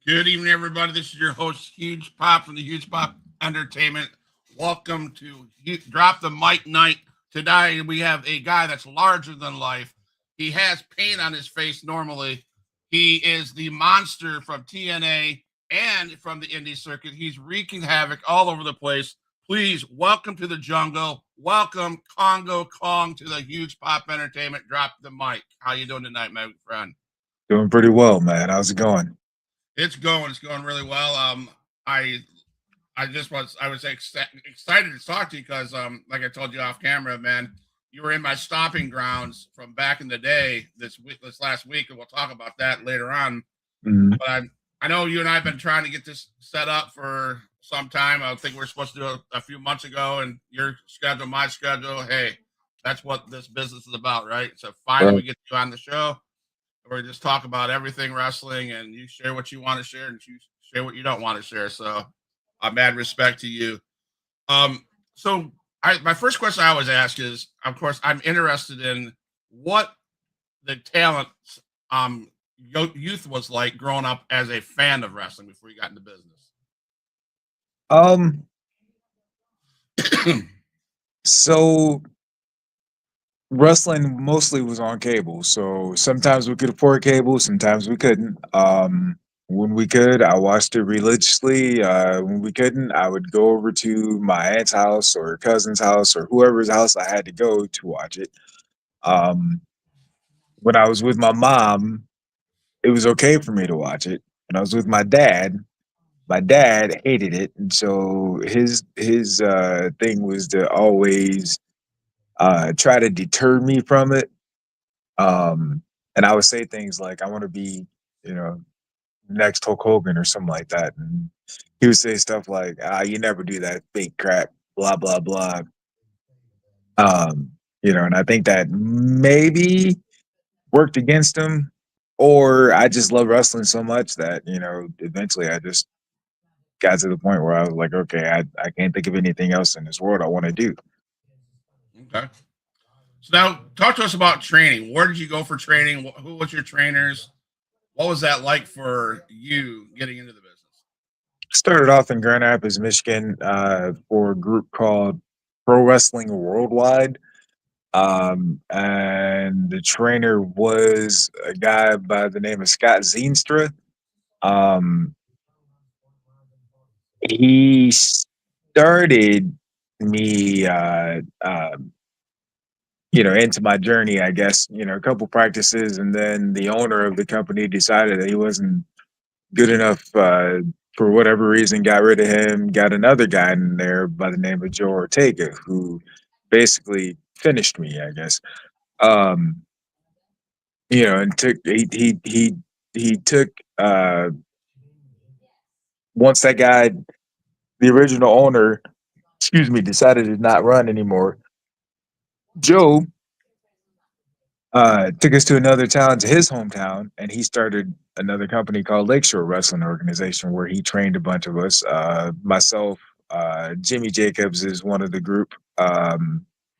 Good evening, everybody. This is your host, Huge Pop from the Huge Pop Entertainment. Welcome to Drop the Mic Night. Today, we have a guy that's larger than life. He has paint on his face normally. He is the monster from TNA and from the indie circuit. He's wreaking havoc all over the place. Please welcome to the jungle. Welcome Kongo Kong to the Huge Pop Entertainment. Drop the mic. How you doing tonight, my friend? Doing pretty well, man. How's it going? It's going really well. I was excited to talk to you because, like I told you off camera, man, you were in my stomping grounds from back in the day this last week, and we'll talk about that later on. Mm-hmm. But I know you and I have been trying to get this set up for some time. I think we were supposed to do it a few months ago, and your schedule, my schedule. Hey, that's what this business is about, right? So finally, we get you on the show. Or just talk about everything wrestling, and you share what you want to share, and you share what you don't want to share. So, mad respect to you. So my first question I always ask is, of course, I'm interested in what the talent youth was like growing up as a fan of wrestling before you got into business. So wrestling mostly was on cable, so sometimes we could afford cable, sometimes we couldn't. When we could, I watched it religiously. When we couldn't, I would go over to my aunt's house or cousin's house or whoever's house I had to go to watch it. When I was with my mom, it was okay for me to watch it. When I was with my dad hated it, and so his thing was to always try to deter me from it. And I would say things like, I want to be, next Hulk Hogan or something like that. And he would say stuff like, you never do that fake crap, blah, blah, blah. And I think that maybe worked against him, or I just love wrestling so much that, eventually I just got to the point where I was like, okay, I can't think of anything else in this world I want to do. Okay. So now talk to us about training. Where did you go for training? Who was your trainers? What was that like for you getting into the business? Started off in Grand Rapids, Michigan, for a group called Pro Wrestling Worldwide. And the trainer was a guy by the name of Scott Zeenstra. He started me into my journey, I guess, a couple practices, and then the owner of the company decided that he wasn't good enough, for whatever reason, got rid of him, got another guy in there by the name of Joe Ortega, who basically finished me, I guess. And he took once that guy, the original owner, decided to not run anymore, Joe took us to another town, to his hometown, and he started another company called Lakeshore Wrestling Organization, where he trained a bunch of us. Myself, Jimmy Jacobs is one of the group. A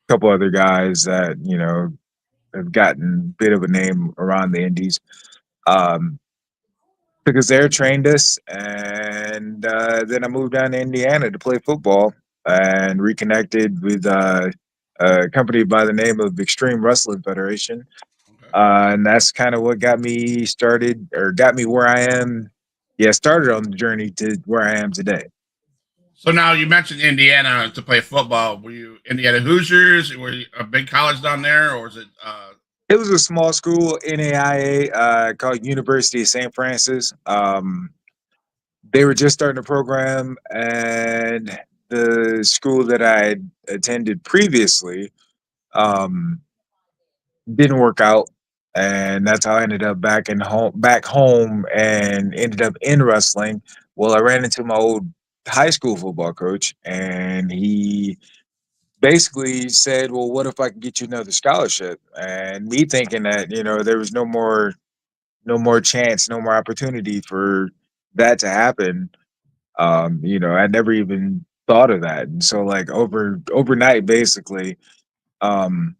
couple other guys that have gotten a bit of a name around the indies. Took us there, trained us, and then I moved down to Indiana to play football and reconnected with a company by the name of Extreme Wrestling Federation. Okay. And that's kind of what got me started, or got me where I am. Yeah, started on the journey to where I am today. So now you mentioned Indiana to play football. Were you Indiana Hoosiers? Were you a big college down there, or was it? It was a small school, NAIA, called University of St. Francis. They were just starting a program, and the school that I had attended previously um, didn't work out, and that's how I ended up back home, and ended up in wrestling. Well, I ran into my old high school football coach, and he basically said, "Well, what if I could get you another scholarship?" And me thinking that there was no more chance, no more opportunity for that to happen. I never even thought of that. And so like overnight, basically, um,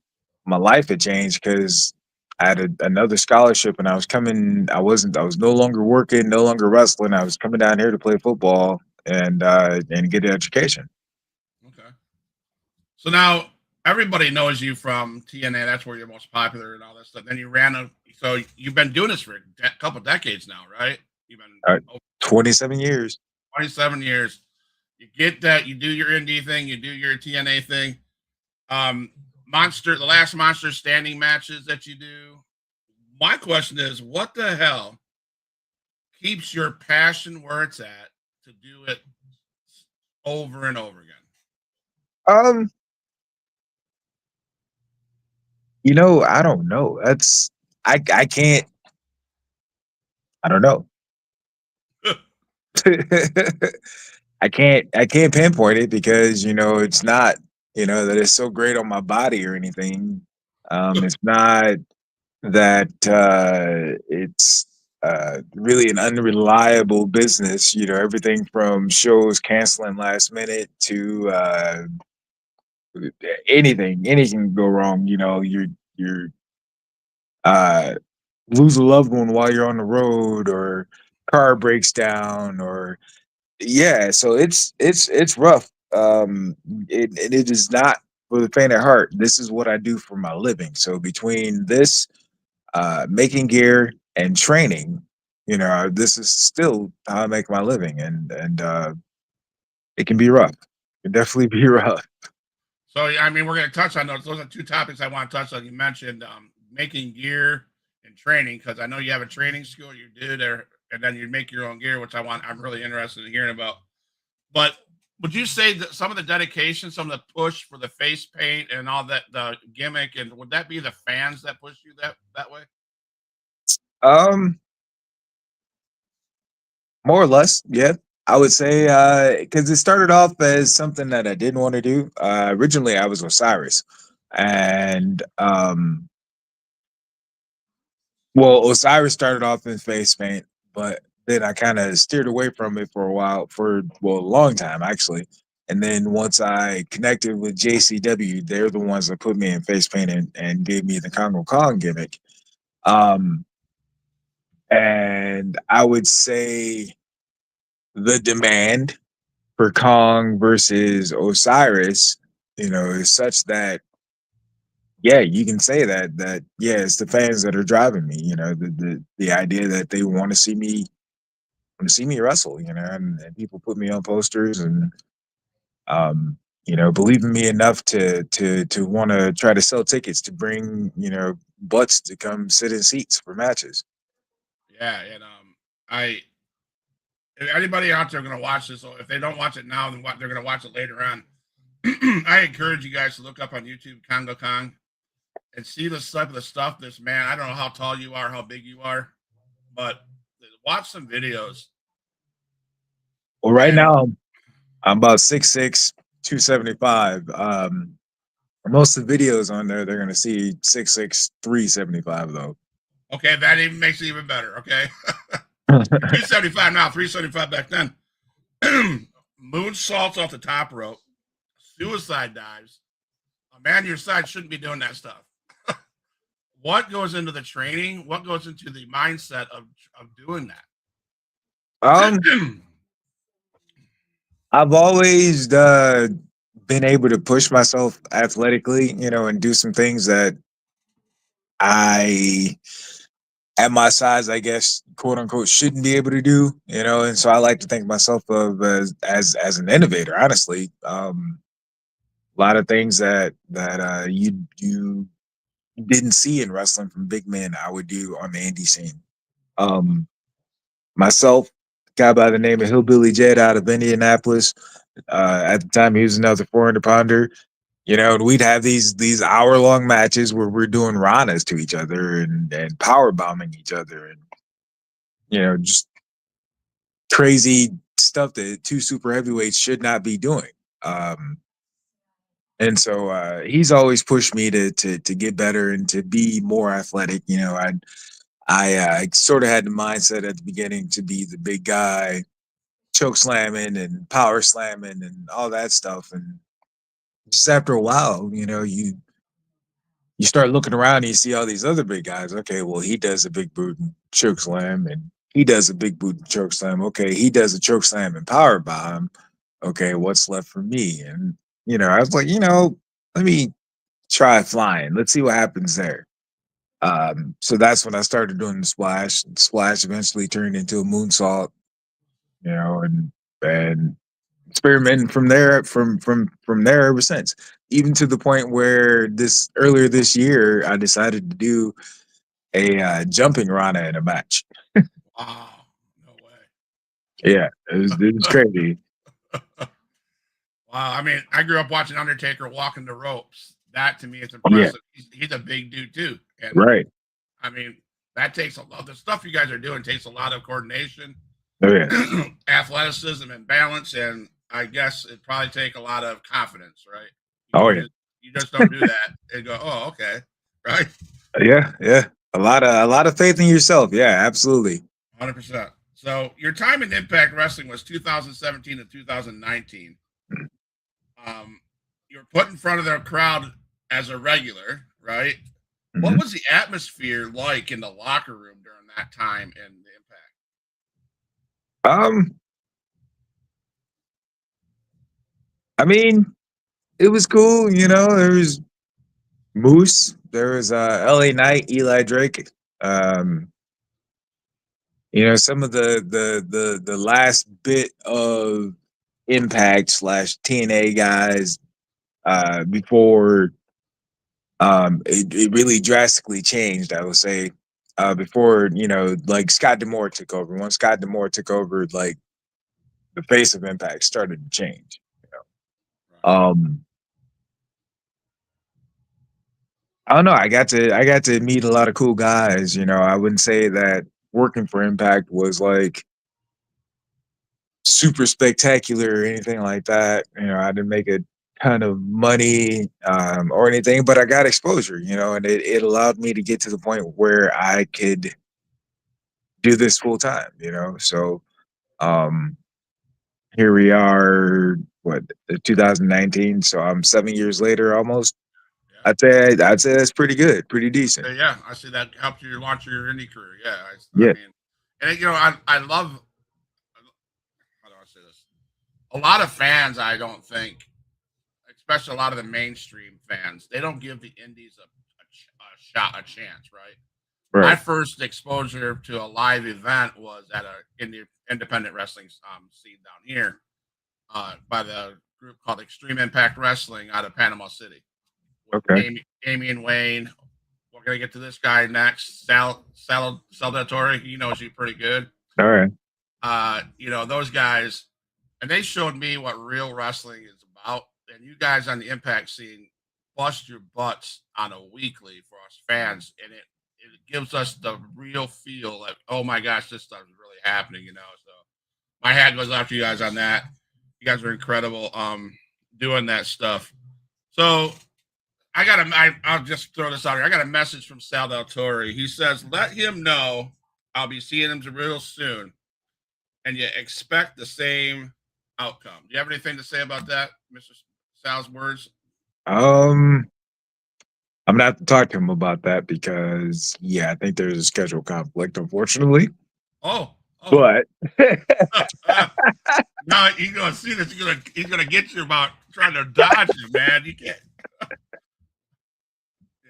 my life had changed because I had another scholarship, and I was no longer working, no longer wrestling. I was coming down here to play football and get an education. Okay. So now everybody knows you from TNA. That's where you're most popular and all that stuff. Then you ran a. So you've been doing this for a couple decades now, right? You've been Uh, over 27 years. 27 years. You get that. You do your indie thing. You do your TNA thing. The last monster standing matches that you do. My question is, what the hell keeps your passion where it's at to do it over and over again? Um, I don't know. I can't. I don't know. I can't pinpoint it because it's not that it's so great on my body or anything. It's not that it's really an unreliable business. Everything from shows canceling last minute to anything can go wrong. You're uh, lose a loved one while you're on the road, or car breaks down, or yeah. So it's rough. It is not for the faint of heart. This is what I do for my living. So between this, making gear and training, this is still how I make my living, and it can be rough. It can definitely be rough. So I mean, we're going to touch on those. Those are two topics I want to touch on. You mentioned making gear and training because I know you have a training school you do there, and then you make your own gear, which I'm really interested in hearing about. But would you say that some of the dedication, some of the push for the face paint and all that, the gimmick, and would that be the fans that push you that way? Um, More or less, yeah. I would say because it started off as something that I didn't want to do. Originally, I was Osiris, and well, Osiris started off in face paint, but then I kind of steered away from it for a while, a long time actually. And then once I connected with JCW, they're the ones that put me in face paint and gave me the Congo Kong gimmick. Um, and I would say the demand for Kong versus Osiris, is such that yeah, you can say that yeah, it's the fans that are driving me. The idea that they want to see me wrestle. And people put me on posters and um, believe in me enough to want to try to sell tickets to bring butts to come sit in seats for matches. Yeah, and I if anybody out there going to watch this, or if they don't watch it now, then they're going to watch it later on. I encourage you guys to look up on YouTube Congo Kong and see the type of the stuff this man. I don't know how tall you are, how big you are, but watch some videos. Well, right And now I'm about 6'6", 275. Most of the videos on there, they're gonna see 6'6", 375 though. okay, that even makes it even better. Okay, 275 now, 375 back then. Moonsaults off the top rope, suicide dives. A man your side shouldn't be doing that stuff. What goes into the training? What goes into the mindset of doing um, that? I've always been able to push myself athletically, and do some things that I, at my size, I guess, quote unquote, shouldn't be able to do, and so I like to think myself of as an innovator. Honestly, a lot of things that you didn't see in wrestling from big men, I would do on the indie scene. Um, Myself, a guy by the name of Hillbilly Jed out of Indianapolis. At the time, he was another 400 pounder. You know, and we'd have these hour long matches where we're doing ranas to each other and power bombing each other, and just crazy stuff that two super heavyweights should not be doing. Um, and so he's always pushed me to get better and to be more athletic. I sort of had the mindset at the beginning to be the big guy, choke slamming and power slamming and all that stuff. And just after a while, you start looking around and you see all these other big guys. Okay, well, he does a big boot and choke slam, and he does a big boot and choke slam. Okay, he does a choke slam and power bomb. Okay, what's left for me? And I was like, let me try flying. Let's see what happens there. So that's when I started doing the splash. The splash eventually turned into a moonsault, and experimenting from there from there ever since. Even to the point where this earlier this year, I decided to do a jumping Rana in a match. Wow, no way. Yeah, it was crazy. Wow, I mean, I grew up watching Undertaker walking the ropes. That to me is Yeah, impressive. He's a big dude too, and right. I mean that takes a lot. The stuff you guys are doing takes a lot of coordination, Oh yeah, athleticism, and balance. And I guess it probably take a lot of confidence, right? oh You yeah, just you just don't do that and go, oh, okay, right? yeah. A lot of faith in yourself. Yeah, absolutely. 100%. So your time in Impact Wrestling was 2017 to 2019. Um, you were put in front of the crowd as a regular, right? What Mhm. was the atmosphere like in the locker room during that time in the Impact? Um, I mean, it was cool. There was Moose, there was L.A. Knight, Eli Drake. Um, some of the last bit of Impact slash TNA guys before it really drastically changed. I would say before like Scott Demore took over. Once Scott Demore took over, like the face of Impact started to change. Right. Um, I don't know. I got to meet a lot of cool guys. I wouldn't say that working for Impact was like super spectacular or anything like that. I didn't make a ton of money or anything, but I got exposure, and it allowed me to get to the point where I could do this full time. So um, here we are, what, 2019. So I'm 7 years later almost. Yeah. I'd say that's pretty good, pretty decent. Yeah, I see that helped you launch your indie career. Yeah, I Yeah. mean, and I love. How do I say this? A lot of fans, I don't think, especially a lot of the mainstream fans, they don't give the indies a shot, a chance, right? My Right. first exposure to a live event was at a independent wrestling scene down here by the group called Extreme Impact Wrestling out of Panama City with Okay. Damian Wayne. We're gonna get to this guy next, Salvatore. He knows you pretty good. All right. Those guys, and they showed me what real wrestling is about. And you guys on the Impact scene bust your butts on a weekly for us fans, and it gives us the real feel like, oh my gosh, this stuff is really happening. So my hat goes off to you guys on that. You guys are incredible, doing that stuff. So I'll just throw this out here. I got a message from Sal Del Torre. He says, let him know I'll be seeing him real soon, and you expect the same outcome. Do you have anything to say about that, Mr. Sal's words? Um, I'm gonna have to talk to him about that because yeah, I think there's a schedule conflict, unfortunately. Oh, oh. But No, he's gonna see this. He's gonna get you about trying to dodge you, man. You can't.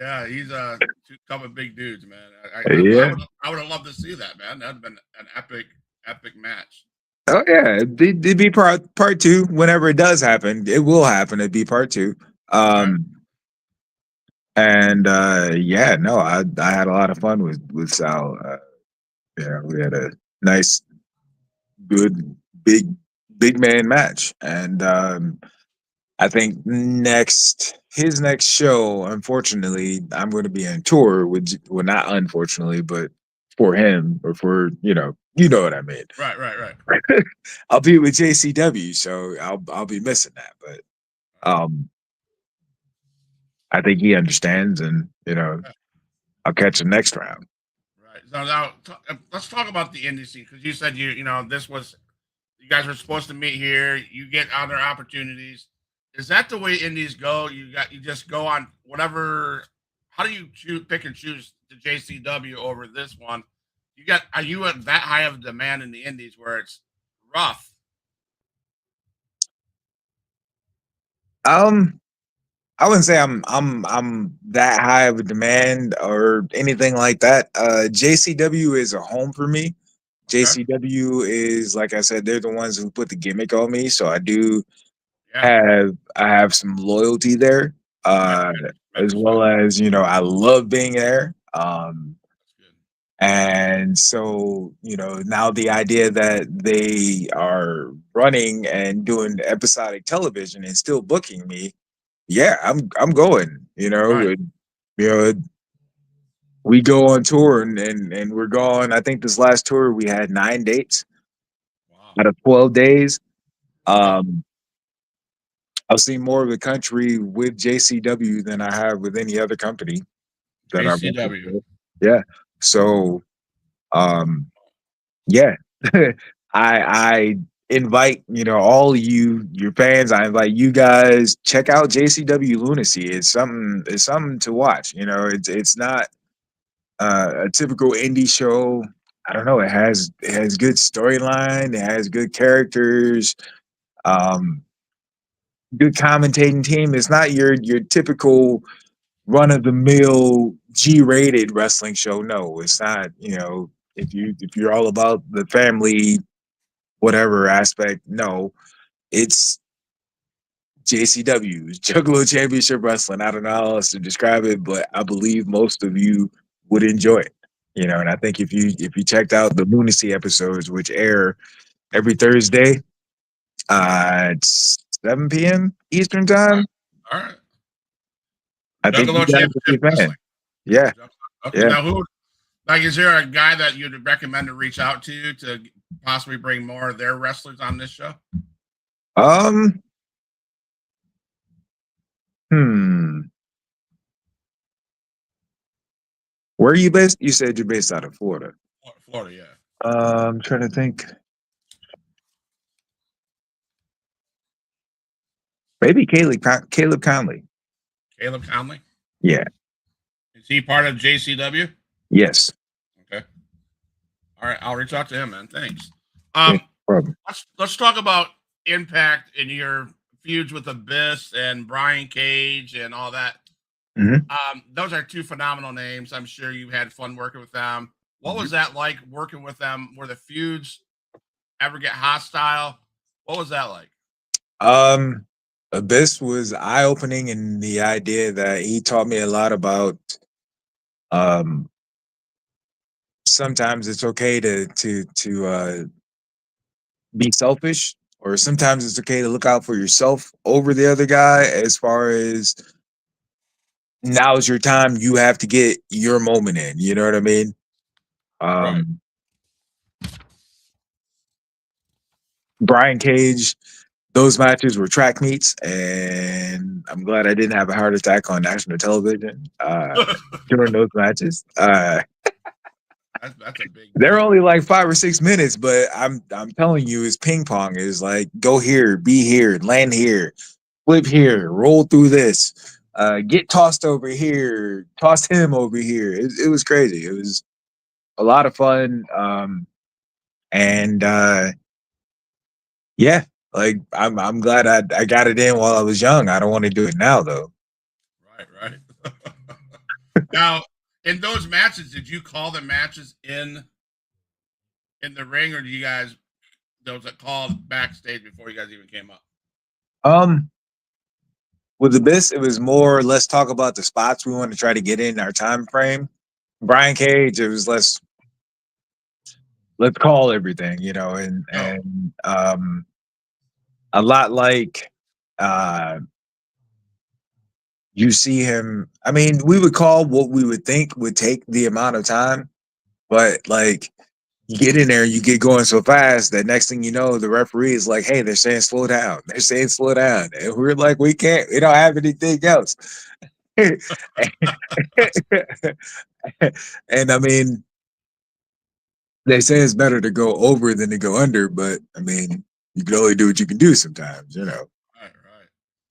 Yeah, he's two couple of big dudes, man. yeah. I would have loved to see that, man. That'd been an epic match. Oh yeah, it'd be part two whenever it does happen. It will happen. It'd be part two. All right. Um, And yeah, no, I had a lot of fun with Sal. Yeah, we had a nice, good, big big man match, and I think his next show, unfortunately, I'm going to be on tour with, well, not unfortunately, but for him or for you know what I mean. Right, right, right. I'll be with JCW, so I'll be missing that, but um, I think he understands, and Yeah, I'll catch him next round. right. So now let's talk about the indie scene because you said this was you guys were supposed to meet here. You get other opportunities. Is that the way indies go? You just go on whatever. How do you pick and choose the JCW over this one? Are you at that high of demand in the indies where it's rough? Um, I wouldn't say I'm that high of a demand or anything like that. JCW is a home for me. Okay. JCW is, like I said, they're the ones who put the gimmick on me, so Yeah. I have some loyalty there. Right. Uh, as Tremendous well loyalty. as I love being there. That's good. And so now the idea that they are running and doing episodic television and still booking me, yeah, I'm going. Right. You know, we go on tour and we're gone. I think this last tour we had 9 dates Wow. out of 12 days. Wow. Um, I've seen more of the country with JCW than I have with any other company that I've worked JCW. with. Yeah. So, um, yeah, I invite all your fans. I invite you guys, check out JCW Lunacy. It's something to watch. It's not a typical indie show. I don't know. It has good storyline. It has good characters. Um, Good commentating team. It's not your typical run of the mill G-rated wrestling show. No, it's not. If you're all about the family whatever aspect, no, it's JCW, Juggalo Championship Wrestling. I don't know how else to describe it, but I believe most of you would enjoy it. And I think if you checked out the Lunacy episodes, which air every Thursday at 7 p.m. Eastern All right. time, All right. I think you Juggalo guys would be Championship a fan. Wrestling. Yeah, Okay. yeah. Now, is there a guy that you'd recommend to reach out to possibly bring more of their wrestlers on this show? Um, hmm. Where are you based? You said you're based out of Florida. Florida, yeah. I'm trying to think. Maybe Caleb Conley. Caleb Conley. Yeah. Is he part of JCW? Yes. Okay. All right. I'll reach out to him, man. Thanks. Yeah. Um, No problem. let's talk about Impact and your feuds with Abyss and Brian Cage and all that. Hmm. Those are two phenomenal names. I'm sure you had fun working with them. What Mhm. was that like working with them? Were the feuds ever get hostile? What was that like? Um, Abyss was eye opening in the idea that he taught me a lot about um sometimes it's okay to be selfish, or sometimes it's okay to look out for yourself over the other guy. As far as now's your time, you have to get your moment in. You know what I mean? Right. Um, Brian Cage, those matches were track meets, and I'm glad I didn't have a heart attack on national television during those matches. That's a big They're deal. only like 5 or 6 minutes, but I'm telling you, it's ping pong. Is like go here, be here, land here, flip here, roll through this, get tossed over here, toss him over here. It was crazy. It was a lot of fun, and yeah, like I'm glad I got it in while I was young. I don't want to do it now though. Right, right. Now, in those matches, did you call the matches in the ring, or do you guys those that called backstage before you guys even came up? Um, With Abyss, it was more let's talk about the spots we want to try to get in our time frame. Brian Cage, it was let's call everything, and Oh, a lot like uh you see him. I mean, we would call what we would think would take the amount of time, but like you get in there, you get going so fast that next thing you know, the referee is like, "Hey, they're saying slow down. They're saying slow down," and we're like, "We can't. We don't have anything else." and I mean, they say it's better to go over than to go under, but I mean, you can only do what you can do sometimes. right, right.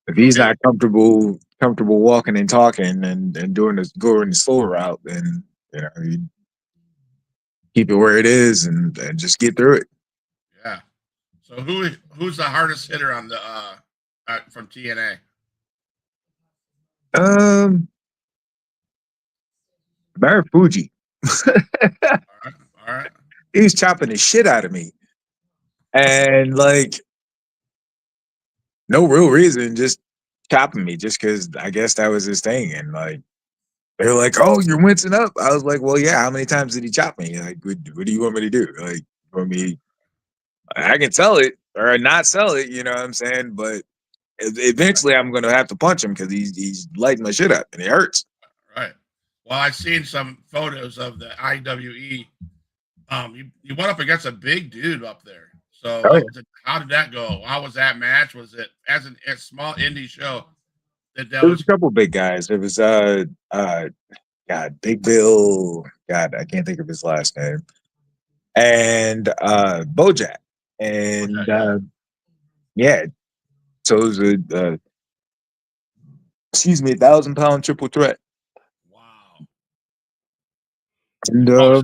If he's Okay, not comfortable walking and talking and going the slower route, then you keep it where it is and just get through it. yeah. So who's the hardest hitter on the from TNA? Um, Barry Fuji, All right, all right, he was chopping the shit out of me, and like no real reason, just chopping me, just because I guess that was his thing, and like. They were like, "Oh, you're wincing up." I was like, "Well, yeah. How many times did he chop me? Like, what do you want me to do? Like, for me, I can sell it or not sell it. You know what I'm saying? But eventually, I'm going to have to punch him because he's lighting my shit up and it hurts." right. Well, I've seen some photos of the IWE. You went up against a big dude up there. So, Oh, yeah. how did that go? How was that match? Was it as a small indie show that There was was a couple big guys. It was God, Big Bill. God, I can't think of his last name. And Bojack. okay? And Yeah. yeah, so it was excuse me, 1,000-pound triple threat. Wow. And Oh,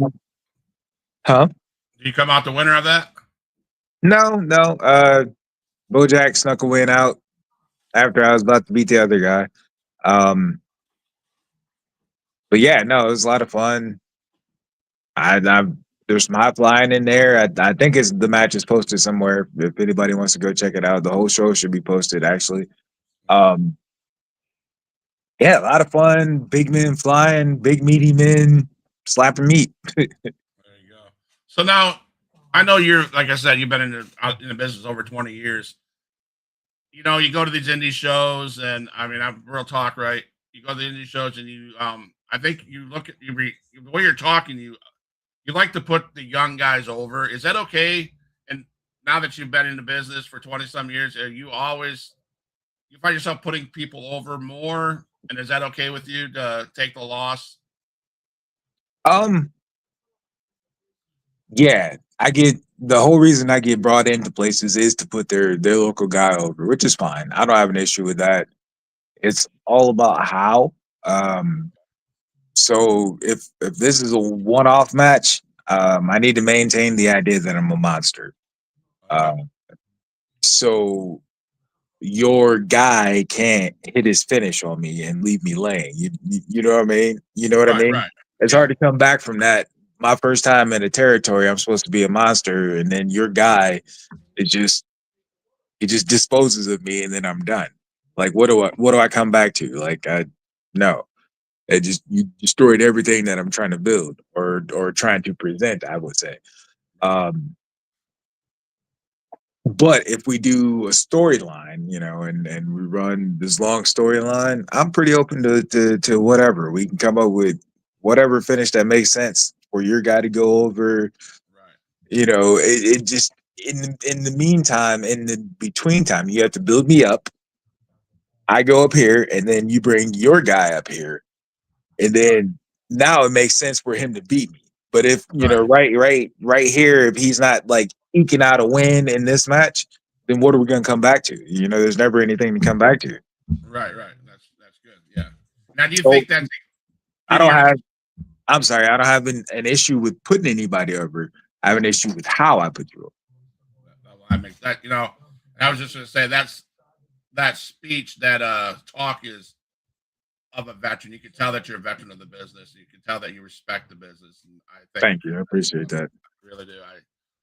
huh? did you come out the winner of that? No. Bojack snuck a win out after I was about to beat the other guy. Um, but yeah, no, it was a lot of fun. I there's some hot flying in there. I think it's the match is posted somewhere. If anybody wants to go check it out, the whole show should be posted actually. Um, yeah, a lot of fun. Big men flying, big meaty men slapping meat. There you go. So now, I know you're like I said, you've been in the business over 20 years. You go to these indie shows, and I mean, I'm real talk, right? You go to the indie shows, and I think you look at the way you're talking, you like to put the young guys over. Is that okay? And now that you've been in the business for 20 some years, are you find yourself putting people over more? And is that okay with you to take the loss? um, yeah, I get the whole reason I get brought into places is to put their local guy over, which is fine. I don't have an issue with that. It's all about how. Um, so if this is a one off match, I need to maintain the idea that I'm a monster. Okay. Um, so your guy can't hit his finish on me and leave me laying. You know what I mean? You know what I Right, mean? right. It's Yeah. hard to come back from that. My first time in a territory, I'm supposed to be a monster, and then your guy is just he just disposes of me, and then I'm done. Like what do I come back to? Like I no. It just you destroyed everything that I'm trying to build or trying to present, I would say. Um, but if we do a storyline, and we run this long storyline, I'm pretty open to whatever. We can come up with whatever finish that makes sense for your guy to go over. Right. It just in the meantime, in the between time, you have to build me up. I go up here, and then you bring your guy up here, and Right. then now it makes sense for him to beat me. But if Right. right here, if he's not like eking out a win in this match, then what are we going to come back to? There's never anything to come back to. Right. Right. That's good. Yeah. Now, do you So think that's I been don't your have. I'm sorry, I don't have an issue with putting anybody over. I have an issue with how I put you over. I mean that I was just going to say that speech that talk is of a veteran. You can tell that you're a veteran of the business. You can tell that you respect the business, and I think Thank you, I appreciate that. I really do. I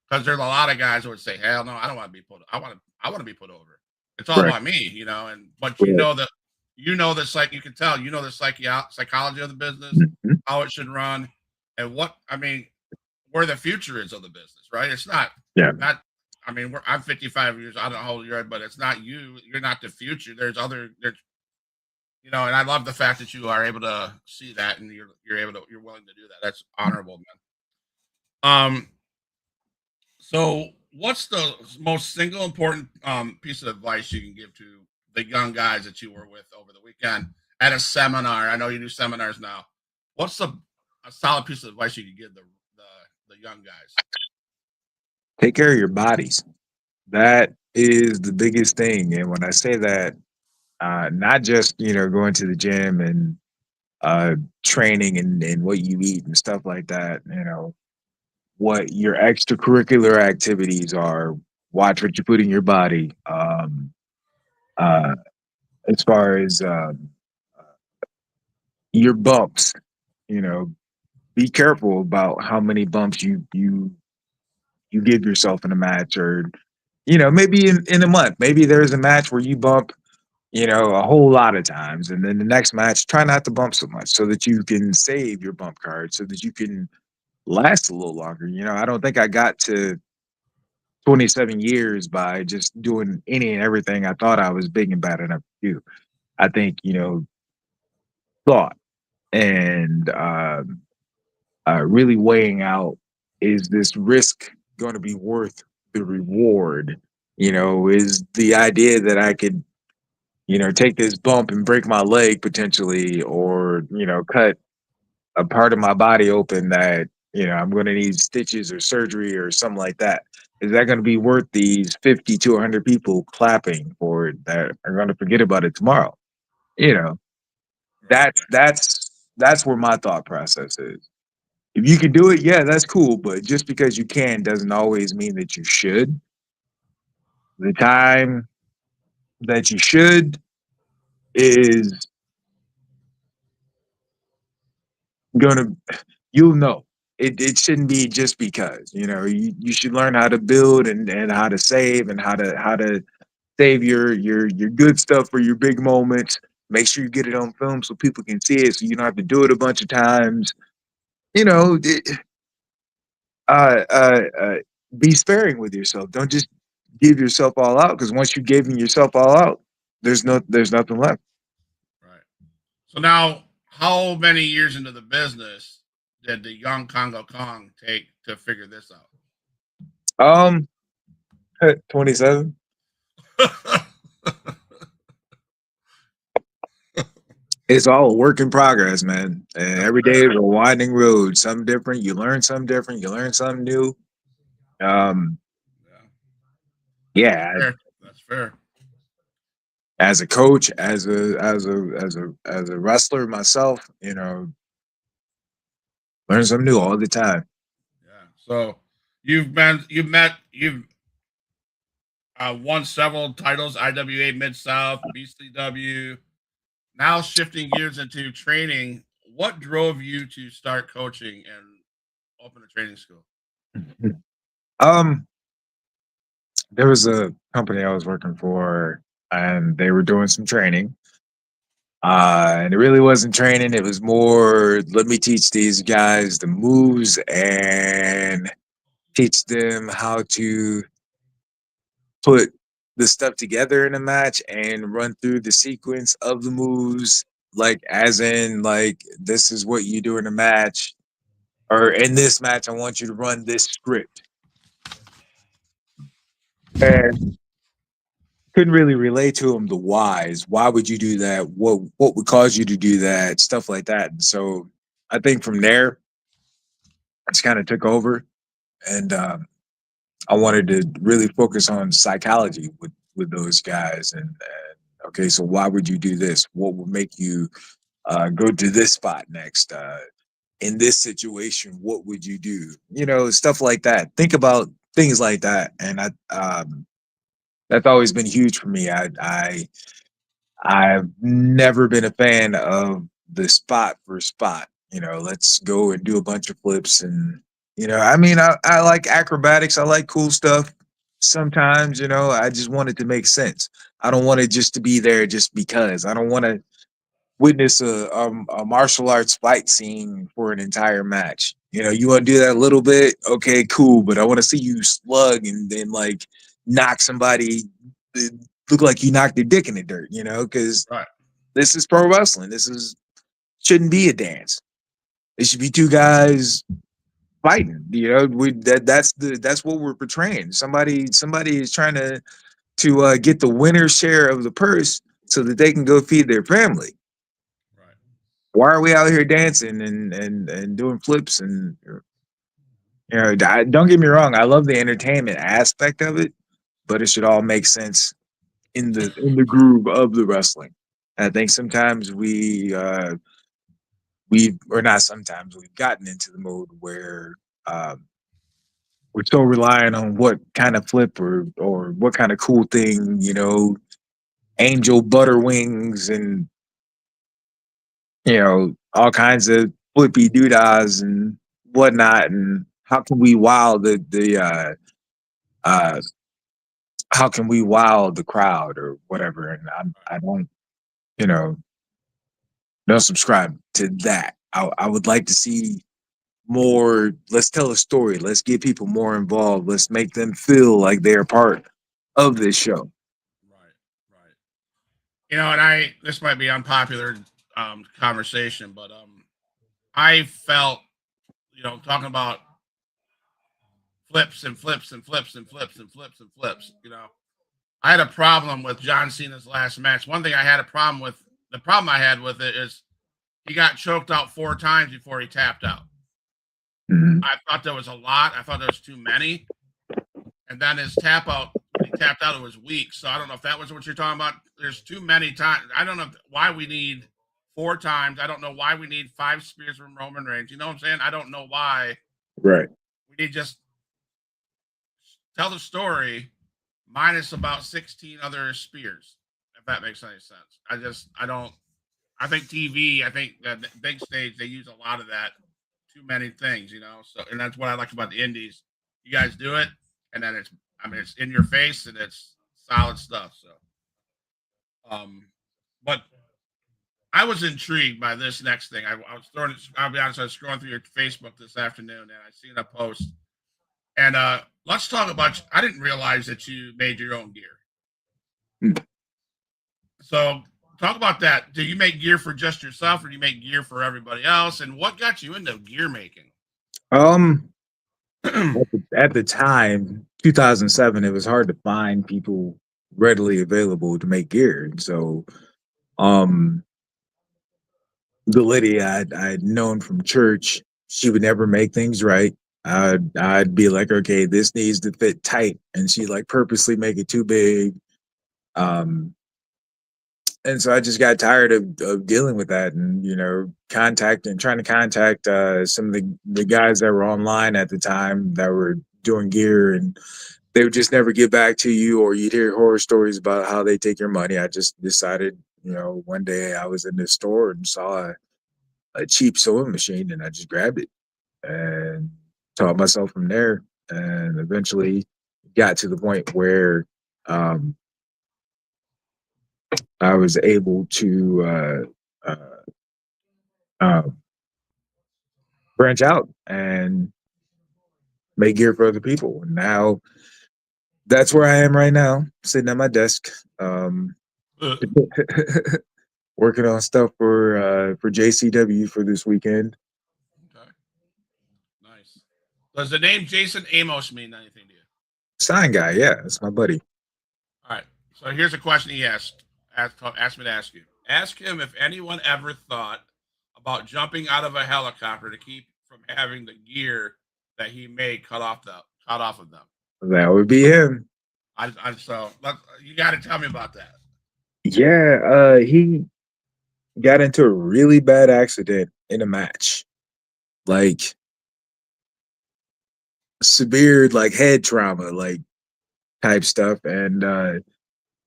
Because there's a lot of guys who would say, "Hell no, I don't want to be put. I want to be put over. It's all Right, about me," And but right. you know this, like you can tell, you know the psychology of the business, Mhm. how it should run, and what I mean, where the future is of the business, right? It's Yeah. not. I mean, I'm 55 years. I don't know how old you are, but it's not you. You're not the future. There's and I love the fact that you are able to see that, and you're willing to do that. That's honorable, man. Um, so what's the most single important piece of advice you can give to the young guys that you were with over the weekend at a seminar? I know you do seminars now. What's a solid piece of advice you could give the young guys? Take care of your bodies. That is the biggest thing. And when I say that, not just going to the gym and uh, training and what you eat and stuff like that. What your extracurricular activities are. Watch what you put in your body. Uh, as far as your bumps, you know, be careful about how many bumps you give yourself in a match, or maybe in a month. Maybe there's a match where you bump a whole lot of times. And then the next match, try not to bump so much so that you can save your bump card so that you can last a little longer. I don't think I got to 27 years by just doing any and everything I thought I was big and bad enough to do. I think, thought and really weighing out, is this risk going to be worth the reward? Is the idea that I could take this bump and break my leg potentially, or, cut a part of my body open that, I'm going to need stitches or surgery or something like that. Is that going to be worth these 50 to 100 people clapping for it that are going to forget about it tomorrow? You know, Right, that's that's that's where my thought process is. If you can do it, yeah, that's cool. But just because you can doesn't always mean that you should. The time that you should is gonna you'll know. It shouldn't be just because. You should learn how to build and how to save and how to save your good stuff for your big moments. Make sure you get it on film so people can see it, so you don't have to do it a bunch of times. You know, it, uh, uh, uh, be sparing with yourself. Don't just give yourself all out, because once you've given yourself all out, there's nothing left. right. So now, how many years into the business did the young Congo Kong take to figure this Um, 27. out? It's all a work in progress, man. And That's every day fair. is a winding road. Something different. You learn something different. You learn something new. Um, Yeah, that's yeah. fair. That's fair. As a coach, as a wrestler myself, learn something new all the time. Yeah. So you've won several titles: IWA Mid South, BCW. Now shifting gears into training, what drove you to start coaching and open a training school? Um, there was a company I was working for, and they were doing some training. And it really wasn't training. It was more, let me teach these guys the moves and teach them how to put the stuff together in a match and run through the sequence of the moves, like as in, like, this is what you do in a match, or in this match I want you to run this script. And couldn't really relate to them the whys. Why would you do that? What would cause you to do that? Stuff like that. And so I think from there, I just kind of took over, and I wanted to really focus on psychology with those guys. And okay, so why would you do this? What would make you go to this spot next? In this situation, what would you do? Stuff like that. Think about things like that, and that's always been huge for me. I've never been a fan of the spot for spot. Let's go and do a bunch of flips, and I mean, I like acrobatics. I like cool stuff. sometimes, I just want it to make sense. I don't want it just to be there just because. I don't want to witness a martial arts fight scene for an entire match. You want to do that a little bit, okay, cool, but I want to see you slug and then like knock somebody, uh, look like you knocked their dick in the dirt, because Right. this is pro wrestling. This is shouldn't be a dance. It should be two guys fighting. That's what we're portraying. Somebody is trying to get the winner's share of the purse so that they can go feed their family. Right. Why are we out here dancing and doing flips and don't get me wrong, I love the entertainment aspect of it, but it should all make sense in the groove of the wrestling. I think sometimes we or not sometimes we've gotten into the mode where we're so relying on what kind of flip or what kind of cool thing, angel butter wings and all kinds of flippy doodahs and whatnot. And how can we wow uh how can we wow the crowd or whatever? And I don't, you know, don't subscribe to that. I would like to see more. Let's tell a story. Let's get people more involved. Let's make them feel like they're part of this show. Right. Right. And this might be unpopular conversation, but I felt, talking about flips and flips and flips and flips and flips and flips. I had a problem with John Cena's last match. One thing I had a problem with, the problem I had with it is he got choked out 4 times before he tapped out. Mhm. I thought there was a lot. I thought there was too many. And then his tap out, when he tapped out, it was weak. So I don't know if that was what you're talking about. There's too many times. I don't know why we need 4 times. I don't know why we need 5 spears from Roman Reigns. You know what I'm saying? I don't know why Right. we need just tell the story minus about 16 other spears, if that makes any sense. I don't, I think TV, I think that the big stage, they use a lot of that. Too many things, So, and that's what I like about the indies. You guys do it, and then it's in your face and it's solid stuff. So, but I was intrigued by this next thing. I was throwing, I'll be honest, I was scrolling through your Facebook this afternoon and I seen a post. And let's talk about, I didn't realize that you made your own gear. Mm. So, talk about that. Do you make gear for just yourself or do you make gear for everybody else? And what got you into gear making? Um, Right. at the time, 2007, it was hard to find people readily available to make gear. And so, um, the lady I'd known from church, she would never make things right. I'd be like, okay, this needs to fit tight, and she'd like purposely make it too big. Um, and so I just got tired of dealing with that, and trying to contact some of the guys that were online at the time that were doing gear, and they would just never get back to you, or you'd hear horror stories about how they take your money. I just decided, one day I was in the store and saw a cheap sewing machine, and I just grabbed it and taught myself from there, and eventually got to the point where um, I was able to um, branch out and make gear for other people. And now that's where I am right now, sitting at my desk, Uh, working on stuff for JCW for this weekend. okay. Nice. Does the name Jason Amos mean anything to you? Sign guy, yeah, that's my buddy. All right. So here's a question he asked me to ask you. Ask him if anyone ever thought about jumping out of a helicopter to keep from having the gear that he made cut off of them. That would be him. You got to tell me about that. Yeah, he got into a really bad accident in a match, like severe, like head trauma, like type stuff, and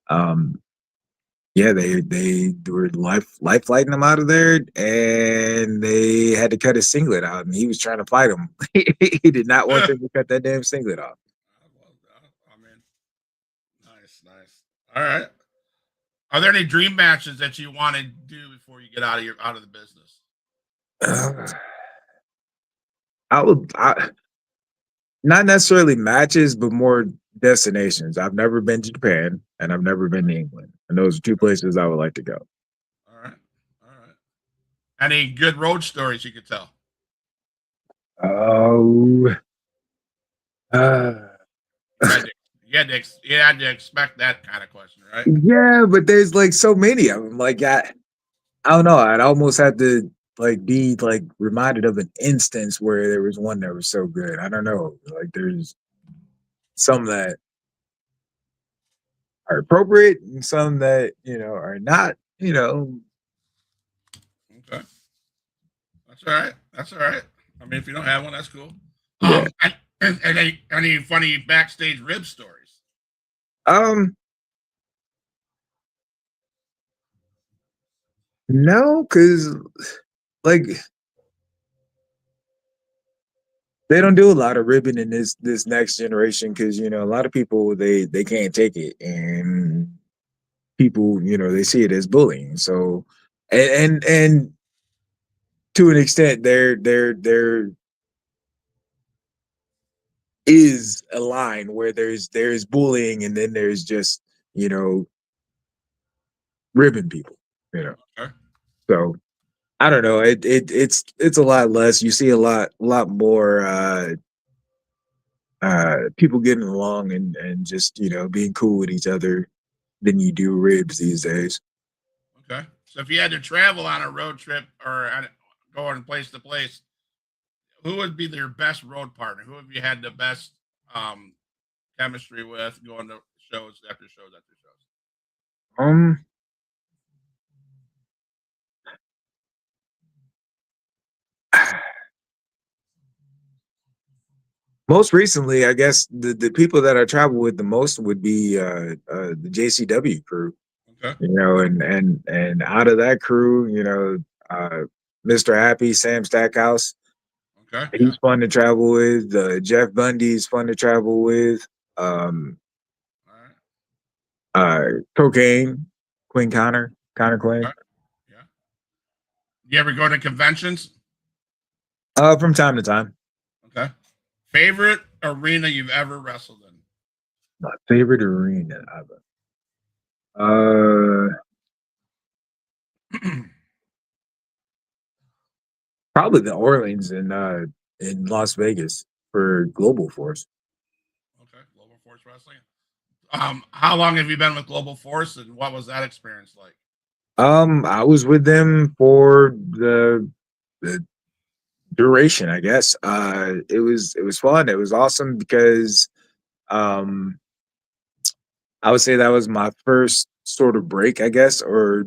um, yeah, they were life flighting him out of there, and they had to cut his singlet out, and he was trying to fight him. He did not want them to cut that damn singlet off. I mean, All right. Are there any dream matches that you want to do before you get out of the business? Uh, I not necessarily matches, but more destinations. I've never been to Japan and I've never been to England, and those are two places I would like to go. All right. All right. Any good road stories you could tell? Oh, uh, You had to, you had to expect that kind of question, right? yeah, but there's like so many of them. Like I don't know. I'd almost have to like be like reminded of an instance where there was one that was so good. I don't know. Like there's some that are appropriate and some that are not. Okay. That's all right. That's all right. I mean, if you don't have one, that's cool. Yeah. And any funny backstage rib stories? Um. No, because like they don't do a lot of ribbon in this next generation because a lot of people they can't take it and people they see it as bullying. So and to an extent there is a line where there's bullying and then there's just you know ribbon people. You know, Okay. so I don't know. It's a lot less. You see a lot more people getting along and just being cool with each other than you do ribs these days. Okay. So if you had to travel on a road trip or going place to place, who would be your best road partner? Who have you had the best um, chemistry with going to shows after shows after shows? Um, Most recently, I guess the people that I travel with the most would be the JCW crew. Okay. And out of that crew, uh, Mr. Happy, Sam Stackhouse, Okay. Yeah. he's fun to travel with. Jeff Bundy's fun to travel with. Um, All right. uh, Cocaine, Connor Quinn. Okay. Yeah. You ever go to conventions? From time to time. Okay. Favorite arena you've ever wrestled in? My favorite arena ever. Uh, Probably the Orleans in Las Vegas for Global Force. Okay. Global Force Wrestling. How long have you been with Global Force, and what was that experience like? I was with them for the duration, I guess. It was fun. It was awesome because um I would say that was my first sort of break, I guess, or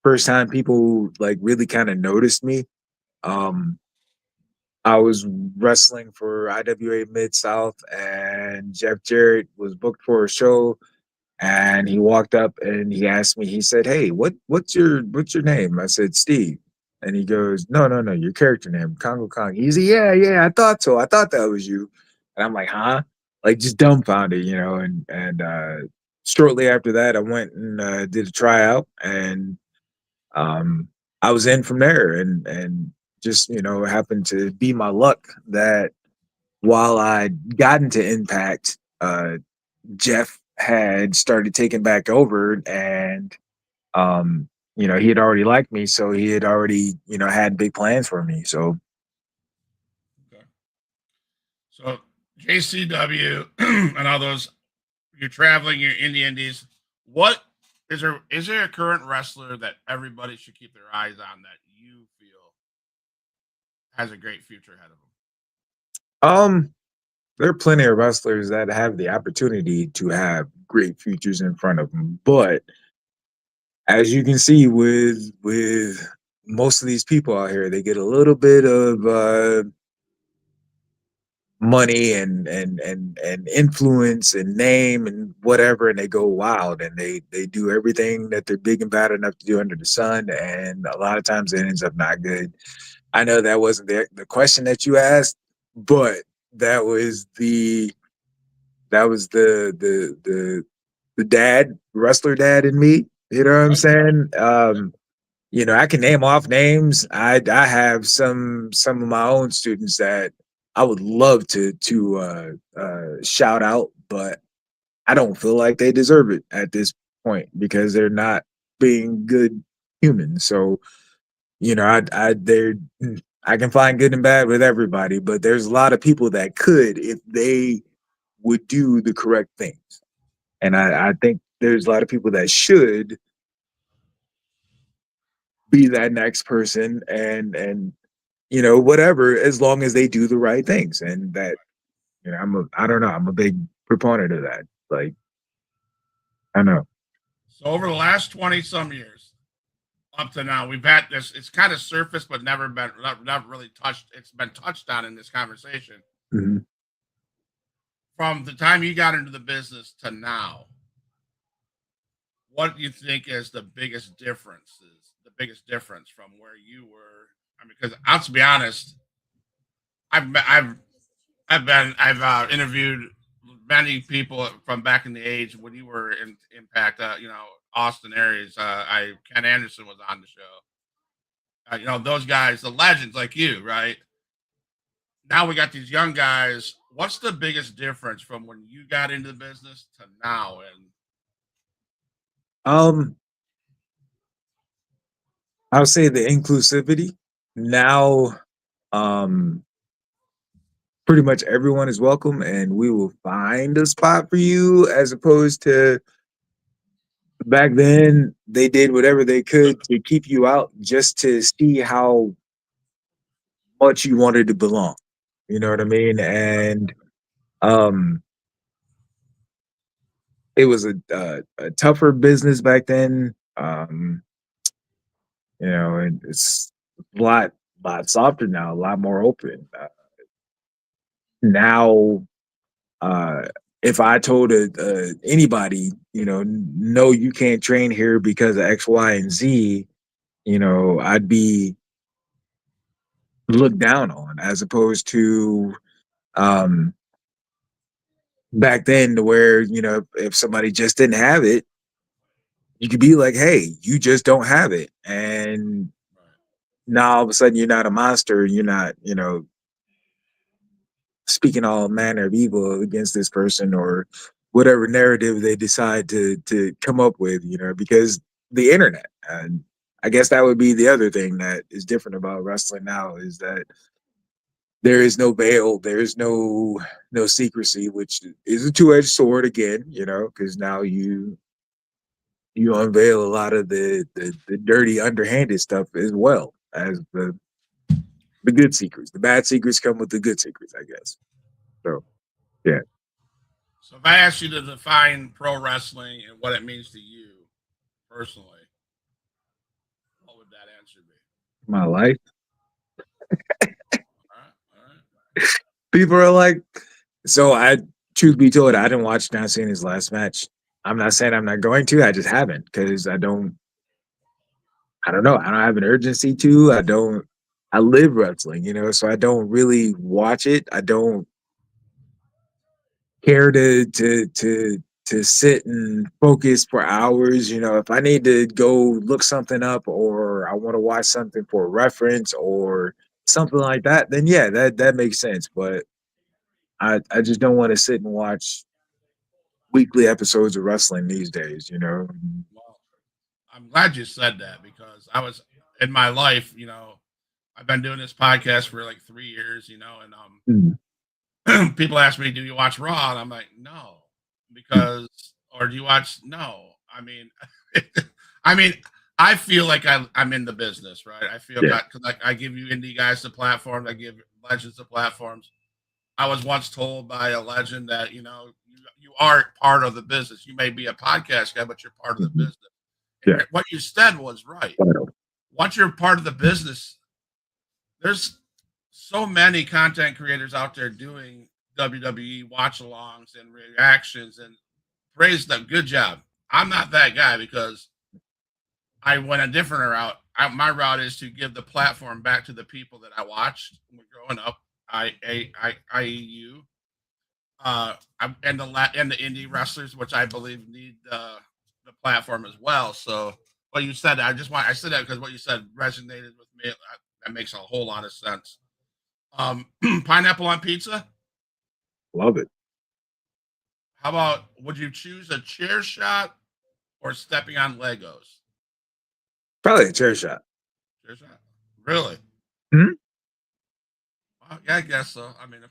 first time people like really kind of noticed me. Um I was wrestling for IWA Mid South, and Jeff Jarrett was booked for a show, and he walked up and he asked me. He said, "Hey, what's your name?" I said, "Steve." And he goes, "No, no, no, your character name, Kongo Kong." He said, "Yeah, yeah, I thought so. I thought that was you." And I'm like, "Huh?" Like just dumbfounded, And shortly after that, I went and did a tryout, and um, I was in from there, and just it happened to be my luck that while I got into Impact, Jeff had started taking back over, and he had already liked me, so he had already had big plans for me. So Okay. So JCW and all those, you're traveling, you're in the Indies. What is there a current wrestler that everybody should keep their eyes on that you feel has a great future ahead of them? um, there are plenty of wrestlers that have the opportunity to have great futures in front of them, but as you can see with most of these people out here, they get a little bit of money and influence and name and whatever, and they go wild and they do everything that they're big and bad enough to do under the sun, and a lot of times it ends up not good. I know that wasn't the question that you asked, but that was the wrestler dad in me. You know what I'm saying? I can name off names. I have some of my own students that I would love to shout out, but I don't feel like they deserve it at this point because they're not being good humans. So I can find good and bad with everybody, but there's a lot of people that could if they would do the correct things. And I think there's a lot of people that should be that next person and whatever, as long as they do the right things. And that, I don't know, I'm a big proponent of that. Like, I know. So over the last 20 some years up to now, we've had this. It's kind of surfaced, but never really touched. It's been touched on in this conversation. Mhm. From the time you got into the business to now, what do you think is the biggest difference? Is the biggest difference from where you were? I mean, because I'll to be honest, I've I've interviewed many people from back in the age when you were in Impact. Austin areas. Ken Anderson was on the show. Those guys, the legends like you, right? Now we got these young guys. What's the biggest difference from when you got into the business to now? And Um, I'll say the inclusivity. Now, um, pretty much everyone is welcome and we will find a spot for you, as opposed to back then they did whatever they could to keep you out just to see how much you wanted to belong. You know what I mean? And um it was a tougher business back then. And it's a lot softer now, a lot more open. Now, uh, if I told anybody, no, you can't train here because of X, Y, and Z, I'd be looked down on, as opposed to um, back then, to where if somebody just didn't have it, you could be like, "Hey, you just don't have it," and now all of a sudden you're not a monster. You're not, speaking all manner of evil against this person, or whatever narrative they decide to come up with, because the internet. And I guess that would be the other thing that is different about wrestling now, is that there is no veil, there is no secrecy, which is a two-edged sword again, because now you unveil a lot of the dirty underhanded stuff, as well as the good secrets. The bad secrets come with the good secrets, I guess. So yeah. so, if I asked you to define pro wrestling and what it means to you personally, what would that answer be? My life. All right, all right. People are like, so I, truth be told, I didn't watch John Cena's last match. I'm not saying I'm not going to. I just haven't, because I don't. I don't know. I don't have an urgency to. I don't. I live wrestling, so I don't really watch it. I don't care to sit and focus for hours. If I need to go look something up, or I want to watch something for reference or something like that, then yeah, that makes sense. But I just don't want to sit and watch weekly episodes of wrestling these days. Well, I'm glad you said that because I was in my life. I've been doing this podcast for like 3 years. And Mm, people ask me, "Do you watch Raw?" And I'm like, "No," because or do you watch? No, I mean, I mean, I feel like I'm in the business, right? I feel yeah. like I give you indie guys the platform, I give legends the platforms. I was once told by a legend that you are part of the business. You may be a podcast guy, but you're part of the Mhm, business. yeah. And what you said was right. Vital. Once you're part of the business, there's so many content creators out there doing WWE watch alongs and reactions and praise them. Good job. I'm not that guy because I went a different route. My route is to give the platform back to the people that I watched when growing up. I you. And the indie wrestlers, which I believe need the platform as well. So what you said, I said that because what you said resonated with me. That makes a whole lot of sense. Pineapple on pizza. Love it. How about would you choose a chair shot or stepping on Legos? Probably a chair shot. Chair shot. Really? Hmm? Well, yeah, I guess so. I mean, if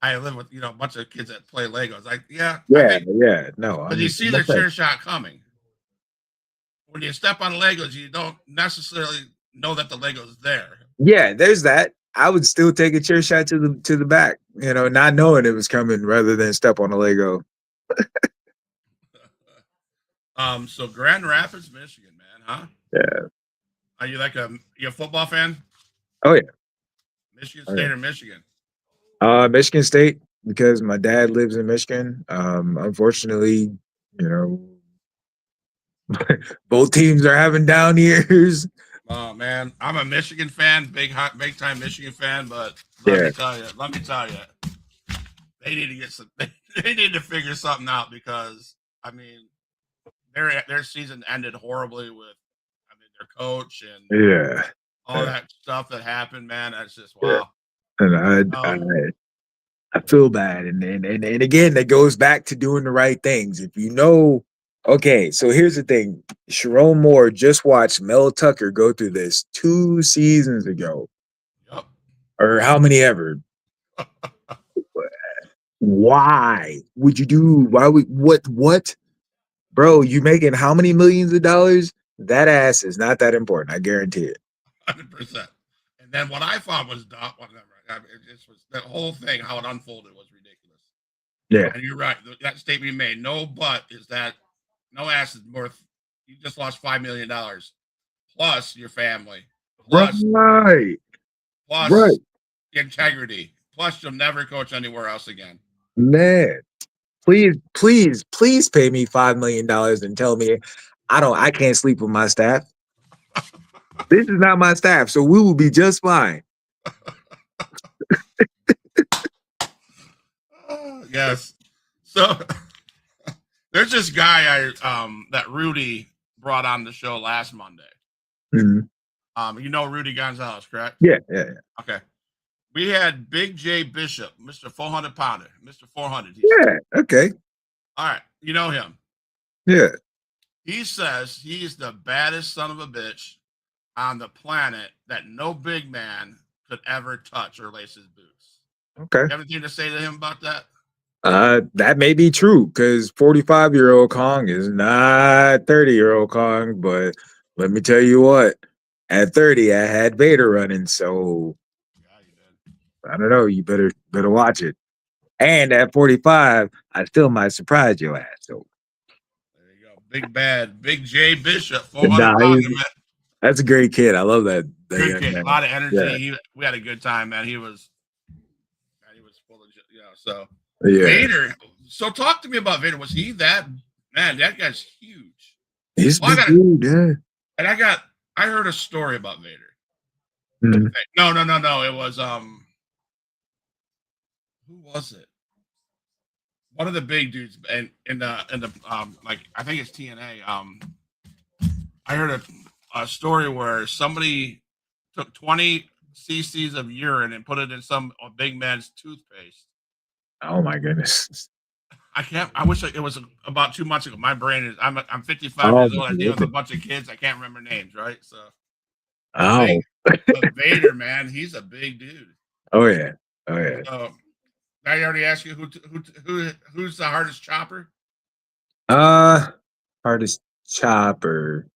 I live with a bunch of kids that play Legos. Like, yeah, I Yeah, think yeah. No, because you see the chair shot coming. When you step on Legos, you don't necessarily know that the Lego's there. yeah, there's that. I would still take a chair shot to the back, not knowing it was coming rather than step on a Lego. So Grand Rapids, Michigan, man, huh? Yeah. Are you a football fan? Oh yeah. Michigan Oh, yeah. State or Michigan? Michigan State, because my dad lives in Michigan. Unfortunately, you know, both teams are having down years. Oh man, I'm a Michigan fan, big time Michigan fan. But Yeah. let me tell you, they need to get some. They need to figure something out because I mean, their season ended horribly with, I mean, their coach and Yeah. all that stuff that happened. Man, that's just Yeah. wow. And Oh, I feel bad. And again, that goes back to doing the right things. If you know, okay, so here's the thing. Sharon Moore just watched Mel Tucker go through this 2 seasons ago, yep. or how many ever. Why would you do? Why would what? Bro, you making how many millions of dollars? That ass is not that important. I guarantee it. 100%. And then what I thought was dumb, whatever. I mean, it just was the whole thing, how it unfolded was ridiculous. Yeah. And you're right. That statement you made, no but is that no ass is worth, you just lost $5 million plus your family, plus, Right. Right. plus integrity, plus you'll never coach anywhere else again. Man. Please, please, please pay me $5 million and tell me I can't sleep with my staff. This is not my staff, so we will be just fine. Yes. So there's this guy that Rudy brought on the show last Monday. Mhm. You know Rudy Gonzalez, correct? Yeah, yeah, yeah. Okay. We had Big J Bishop, Mr. 400 pounder, Mr. 400. Yeah, okay. All right. You know him. Yeah. He says he's the baddest son of a bitch on the planet that no big man could ever touch or lace his boots. Okay. You have anything to say to him about that? That may be true because 45-year-old Kong is not 30-year-old Kong, but let me tell you what, at 30, I had Vader running, so Yeah, you did. I don't know. You better watch it. And at 45, I still might surprise your ass. So There you go. Big bad, Big J Bishop, nah, 400 pounder, man. that's a great kid. I love that Good young kid, a man. lot of Yeah, energy. We had a good time, man. He was full of, so yeah. Vader. So talk to me about Vader. Was he that man? That guy's huge. He's Well, big dude. Yeah. and I heard a story about Vader. Mhm. No. It was who was it? One of the big dudes in the like I think it's TNA. I heard a story where somebody took 20 cc's of urine and put it in some big man's toothpaste. Oh my goodness. I can't. I wish it was about 2 months ago. My brain is. I'm 55 Oh years old. my I deal with a goodness. bunch of kids. I can't remember names, right? So big, Oh. but Vader, man, he's a big dude. Oh yeah. Oh yeah. So I already asked you who's the hardest chopper. Uh, Hardest chopper.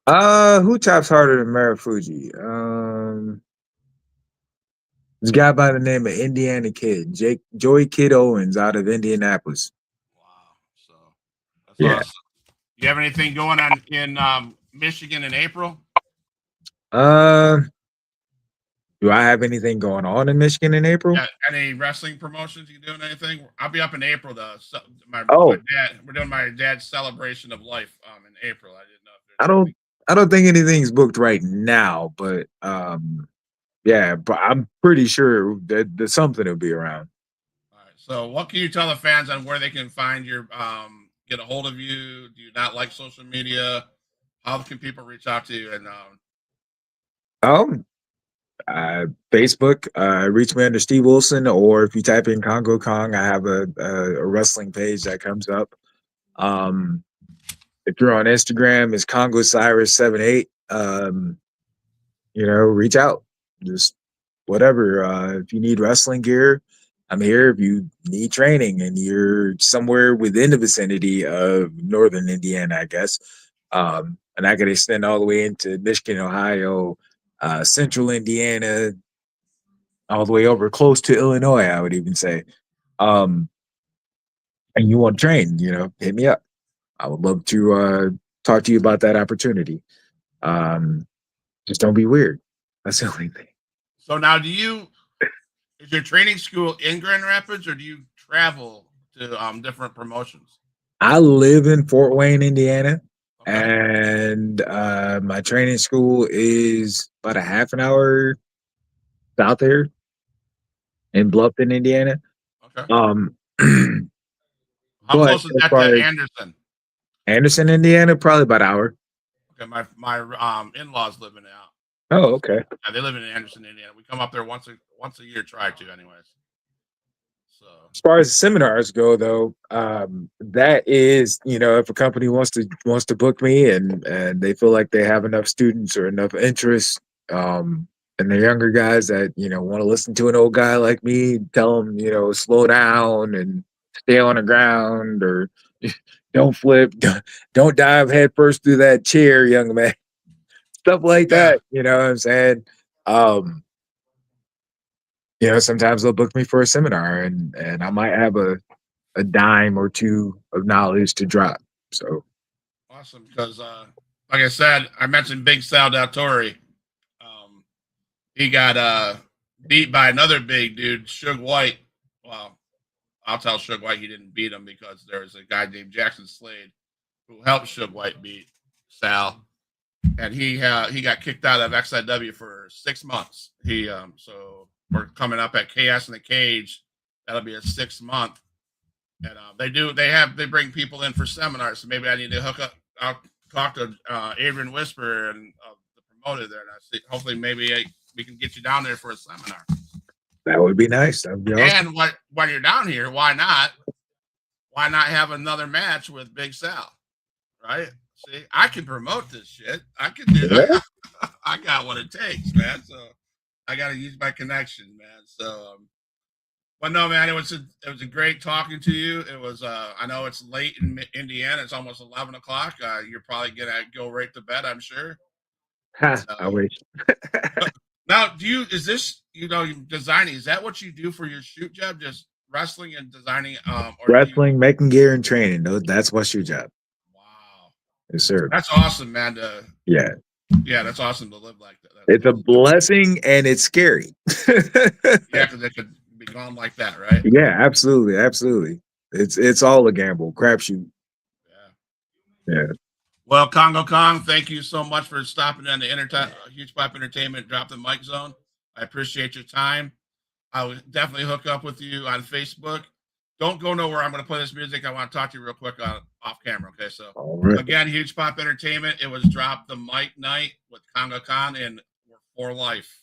Who chops harder than Marufuji? This guy by the name of Indiana Kid, Joey Kid Owens out of Indianapolis. Wow. So that's Yeah. awesome. You have anything going on in Michigan in April? Uh, do I have anything going on in Michigan in April? Yeah. Any wrestling promotions? You doing anything? I'll be up in April though. So my Oh, dad. We're doing my dad's celebration of life in April. I didn't know if there's I anything. don't I don't think anything's booked right now, but Yeah, but I'm pretty sure that something will be around. All right. So, what can you tell the fans on where they can find your get a hold of you? Do you not like social media? How can people reach out to you? And Um, Facebook, reach me under Steve Wilson, or if you type in Congo Kong, I have a wrestling page that comes up. Um, if you're on Instagram, it's Congo Cyrus 78. Reach out. Just whatever. If you need wrestling gear, I'm here. If you need training and you're somewhere within the vicinity of northern Indiana, I guess, and I could extend all the way into Michigan, Ohio, central Indiana, all the way over close to Illinois, I would even say. Um, and you want to train, hit me up. I would love to talk to you about that opportunity. Just don't be weird. That's the only thing. so now, is your training school in Grand Rapids, or do you travel to different promotions? I live in Fort Wayne, Indiana, Okay. and my training school is about a half an hour south there in Bluffton, Indiana. Okay. Um, How but close is as that far to as Anderson? Anderson, Indiana, probably about an hour. Okay, my in laws live in out. Oh, okay. Yeah, they live in Anderson, Indiana. We come up there once a year, try to, anyways. So As far as seminars go, though, that is, if a company wants to book me and they feel like they have enough students or enough interest, and the younger guys that want to listen to an old guy like me, tell them slow down and stay on the ground, or don't flip, don't dive head first through that chair, young man, stuff like yeah, that. You know what I'm saying? Um, sometimes they'll book me for a seminar, and I might have a dime or two of knowledge to drop. So awesome. Because like I said, I mentioned Big Sal Del Torre. He got beat by another big dude, Suge White. Well, I'll tell Suge White he didn't beat him because there was a guy named Jackson Slade who helped Suge White beat Sal, and he got kicked out of XIW for 6 months. So we're coming up at Chaos in the Cage. That'll be a 6 month, and they bring people in for seminars. So maybe I need to hook up. I'll talk to Adrian Whisper and the promoter there, and I see hopefully we can get you down there for a seminar. that would be nice. That would be awesome. And when you're down here, why not? Why not have another match with Big Sal? Right? See, I can promote this shit. I can do that. I got what it takes, man. So I got to use my connection, man. So, but no, man, it was a great talking to you. It was. I know it's late in Indiana. It's almost 11 o'clock. You're probably gonna go right to bed, I'm sure. Ha, So, I wish. now, is this designing? Is that what you do for your shoot job? Just wrestling and designing? Or Wrestling, making gear, and training. That's what's your job. Wow, Yes, sir. that's awesome, man. Yeah. Yeah, that's awesome to live like that. It's a blessing and it's scary. Yeah, because it could be gone like that, right? Yeah, absolutely, absolutely. It's all a gamble, crapshoot. Yeah. Yeah. Well, Congo Kong, thank you so much for stopping on the Huge Pop Entertainment Drop the Mic Zone. I appreciate your time. I will definitely hook up with you on Facebook. Don't go nowhere. I'm going to play this music. I want to talk to you real quick off camera. Okay, so Right. Again, Huge Pop Entertainment. It was Drop the Mic night with Congo Kong and For Life.